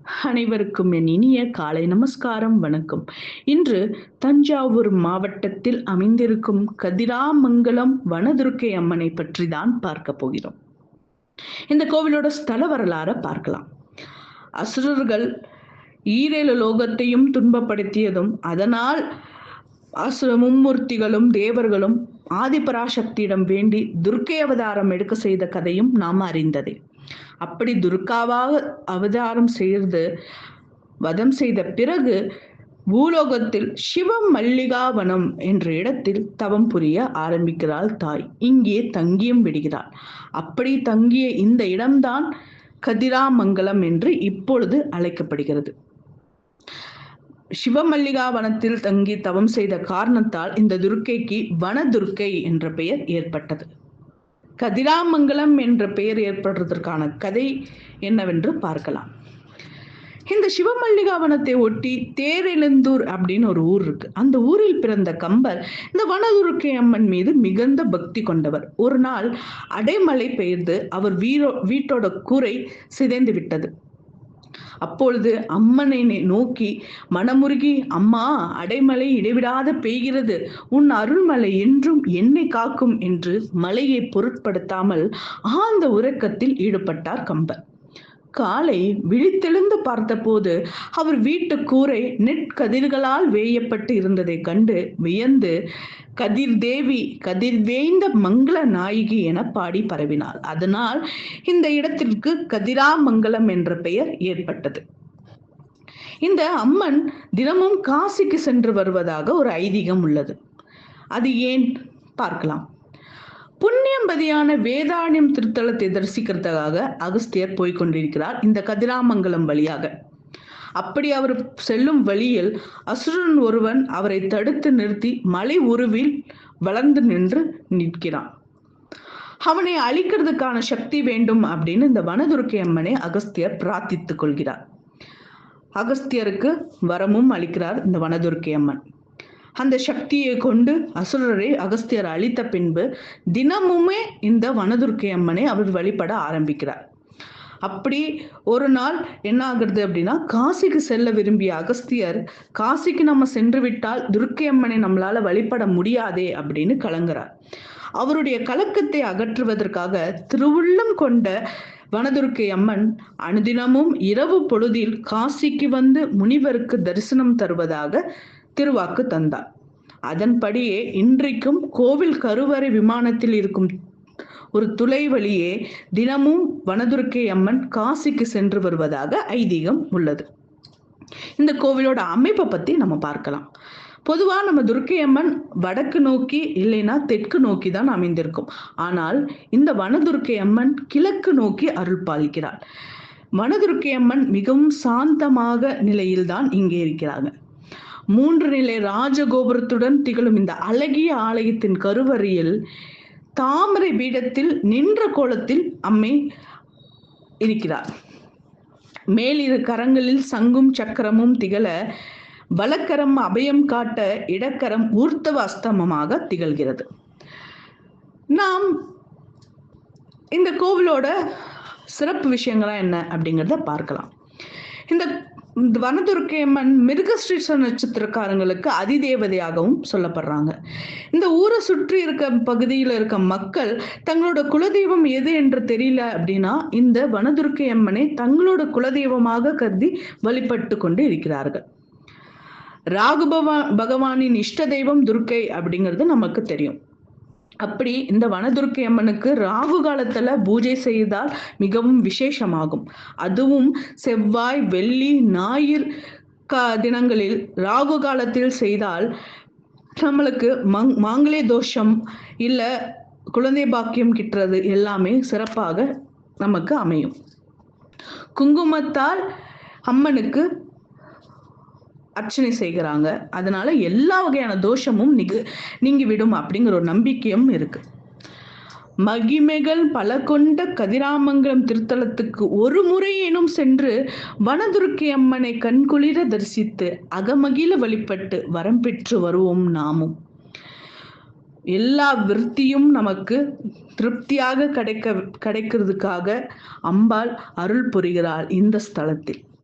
அனைவருக்கும் என் இனிய காலை நமஸ்காரம், வணக்கம். இன்று தஞ்சாவூர் மாவட்டத்தில் அமைந்திருக்கும் கதிராமங்கலம் வனதுர்க்கை அம்மனை பற்றி தான் பார்க்க போகிறோம். இந்த கோவிலோட ஸ்தல வரலாறை பார்க்கலாம். அசுரர்கள் ஈரேழு லோகத்தையும் துன்பப்படுத்தியதும், அதனால் மும்மூர்த்திகளும் தேவர்களும் ஆதிபராசக்தியிடம் வேண்டி துர்க்கை அவதாரம் எடுக்க செய்த கதையும் நாம் அறிந்ததே. அப்படி துர்காவாக அவதாரம் செய்து வதம் செய்த பிறகு பூலோகத்தில் சிவமல்லிகாவனம் என்ற இடத்தில் தவம் புரிய ஆரம்பிக்கிறாள் தாய். இங்கே தங்கியும் விடுகிறாள். அப்படி தங்கிய இந்த இடம்தான் கதிராமங்கலம் என்று இப்பொழுது அழைக்கப்படுகிறது. சிவமல்லிகாவனத்தில் தங்கி தவம் செய்த காரணத்தால் இந்த துர்க்கைக்கு வனதுர்க்கை என்ற பெயர் ஏற்பட்டது. கதிராமங்கலம் என்ற பெயர் ஏற்படுவதற்கான கதை என்னவென்று பார்க்கலாம். இந்த சிவமல்லிகாவனத்தை ஒட்டி தேரெழுந்தூர் அப்படின்னு ஒரு ஊர் இருக்கு. அந்த ஊரில் பிறந்த கம்பர் இந்த வனதுர்க்கை அம்மன் மீது மிகுந்த பக்தி கொண்டவர். ஒரு நாள் அடைமழை பெய்து அவர் வீட்டோட கூரை சிதைந்து விட்டது. அப்பொழுது அம்மனை நோக்கி மனமுருகி, அம்மா, அடைமழை இடைவிடாத பெய்கிறது, உன் அருள்மலை என்றும் என்னை காக்கும் என்று மலையை பொருட்படுத்தாமல் ஆழ்ந்த உறக்கத்தில் ஈடுபட்டார் கம்பர். காலை விழித்தெழுந்து பார்த்தபோது அவர் வீட்டு கூரை நெற்கதிர்களால் வேயப்பட்டு இருந்ததை கண்டு வியந்து கதிர் தேவி, கதிர் வேய்ந்த மங்கள நாயகி என பாடி பரவினார். அதனால் இந்த இடத்திற்கு கதிராமங்கலம் என்ற பெயர் ஏற்பட்டது. இந்த அம்மன் தினமும் காசிக்கு சென்று வருவதாக ஒரு ஐதீகம் உள்ளது. அது ஏன் பார்க்கலாம். புண்ணியம்பதியான வேதாரண்யம் திருத்தலத்தை தரிசிக்கிறதுக்காக அகஸ்தியர் போய்கொண்டிருக்கிறார் இந்த கதிராமங்கலம் வழியாக. அப்படி அவர் செல்லும் வழியில் அசுரன் ஒருவன் அவரை தடுத்து நிறுத்தி மலை உருவில் வளர்ந்து நின்று நிற்கிறான். அவனை அழிக்கிறதுக்கான சக்தி வேண்டும் அப்படின்னு இந்த வனதுர்க்கை அம்மனை அகஸ்தியர் பிரார்த்தித்துக் கொள்கிறார். அகஸ்தியருக்கு வரமும் அளிக்கிறார் இந்த வனதுர்க்கை அம்மன். அந்த சக்தியை கொண்டு அசுரரை அகஸ்தியர் அழித்த பின்பு தினமுமே இந்த வனதுர்க்கை அம்மனை அவர் வழிபட ஆரம்பிக்கிறார். அப்படி ஒரு நாள் என்ன ஆகுறது அப்படின்னா, காசிக்கு செல்ல விரும்பிய அகஸ்தியர், காசிக்கு நம்ம சென்று விட்டால் துர்க்கை அம்மனை நம்மளால வழிபட முடியாதே அப்படின்னு கலங்குறார். அவருடைய கலக்கத்தை அகற்றுவதற்காக திருவுள்ளம் கொண்ட வனதுர்க்கை அம்மன் அனுதினமும் இரவு பொழுதில் காசிக்கு வந்து முனிவருக்கு தரிசனம் தருவதாக திருவாக்கு தந்தார். அதன்படியே இன்றைக்கும் கோவில் கருவறை விமானத்தில் இருக்கும் ஒரு துளை வழியே தினமும் வனதுர்க்கை அம்மன் காசிக்கு சென்று வருவதாக ஐதீகம் உள்ளது. இந்த கோவிலோட அமைப்பை பத்தி நம்ம பார்க்கலாம். பொதுவா நம்ம துர்க்கை அம்மன் வடக்கு நோக்கி இல்லைன்னா தெற்கு நோக்கி தான் அமைந்திருக்கும். ஆனால் இந்த வனதுர்க்கை அம்மன் கிழக்கு நோக்கி அருள் பாலிக்கிறாள். வனதுர்க்கை அம்மன் மிகவும் சாந்தமாக நிலையில்தான் இங்கே இருக்கிறாங்க. 3 நிலை ராஜகோபுரத்துடன் திகழும் இந்த அழகிய ஆலயத்தின் கருவறையில் தாமரை பீடத்தில் நின்ற கோலத்தில் அம்மை இருக்கிறார். மேலிரு கரங்களில் சங்கும் சக்கரமும் திகழ, வலக்கரம் அபயம் காட்ட, இடக்கரம் ஊர்த்தவ அஸ்தமமாக திகழ்கிறது. நாம் இந்த கோவிலோட சிறப்பு விஷயங்களா என்ன அப்படிங்கிறத பார்க்கலாம். இந்த வனதுர்க்கை அம்மன் மிருகஸ்ரீஷ நட்சத்திரக்காரங்களுக்கு அதிதேவதையாகவும் சொல்லப்படுறாங்க. இந்த ஊரை சுற்றி இருக்க பகுதியில் இருக்க மக்கள் தங்களோட குலதெய்வம் எது என்று தெரியல அப்படின்னா இந்த வனதுர்க்கை அம்மனை தங்களோட குலதெய்வமாக கருதி வழிபட்டு கொண்டு இருக்கிறார்கள். ராகு பகவானின் இஷ்ட தெய்வம் துர்க்கை அப்படிங்கிறது நமக்கு தெரியும். அப்படி இந்த வனதுர்க்கை அம்மனுக்கு ராகு காலத்துல பூஜை செய்தால் மிகவும் விசேஷமாகும். அதுவும் செவ்வாய், வெள்ளி, ஞாயிறு தினங்களில் ராகு காலத்தில் செய்தால் நம்மளுக்கு மாங்கல்ய தோஷம் இல்ல குழந்தை பாக்கியம் கிட்டுறது எல்லாமே சிறப்பாக நமக்கு அமையும். குங்குமத்தால் அம்மனுக்கு அர்ச்சனை செய்கிறாங்க. அதனால எல்லா வகையான தோஷமும் நீங்கி விடும் அப்படிங்கிற ஒரு நம்பிக்கையும் இருக்கு. மகிமைகள் பல கொண்ட கதிராமங்கலம் திருத்தலத்துக்கு ஒரு முறையேனும் சென்று வனதுர்க்கை அம்மனை கண்குளிர தரிசித்து அகமகிழ வழிபட்டு வரம் பெற்று வருவோம் நாமும். எல்லா விருத்தியும் நமக்கு திருப்தியாக கிடைக்கிறதுக்காக அம்பாள் அருள் புரிகிறாள் இந்த ஸ்தலத்தில்.